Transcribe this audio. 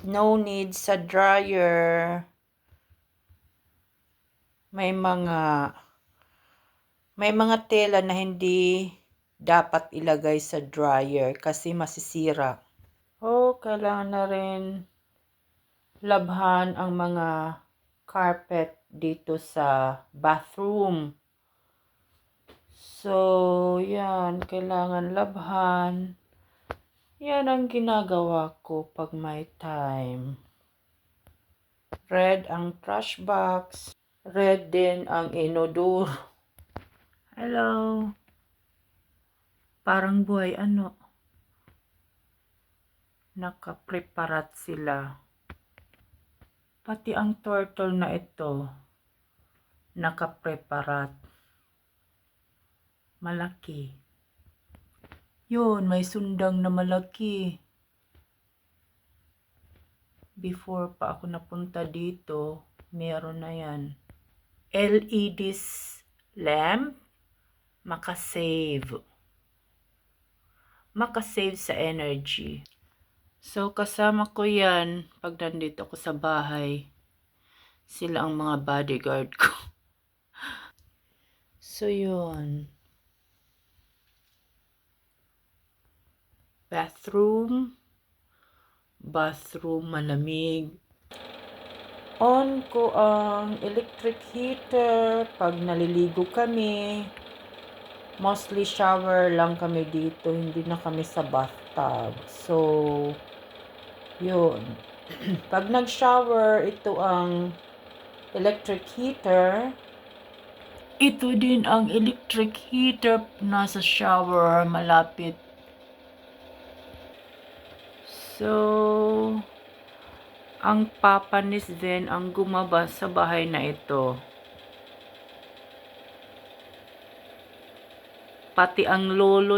No need sa dryer. May mga tela na hindi dapat ilagay sa dryer kasi masisira. Kailangan na rin labhan ang mga carpet dito sa bathroom. So, yan, kailangan labhan. Yan ang ginagawa ko pag may time. Red ang trash box. Red din ang inodoro. Hello. Parang buhay nakapreparat sila. Pati ang turtle na ito, nakapreparat. Malaki. Yun, may sundang na malaki. Before pa ako napunta dito, meron na yan. LED lamp, makasave sa energy. So, kasama ko yan pag nandito ako sa bahay. Sila ang mga bodyguard ko. So, yun. Bathroom malamig. On ko ang electric heater pag naliligo kami. Mostly shower lang kami dito, hindi na kami sa bathtub. So, yun. Pag nag-shower, ito ang electric heater. Ito din ang electric heater nasa shower malapit. So, ang papanis din ang gumaba sa bahay na ito. Pati ang lolo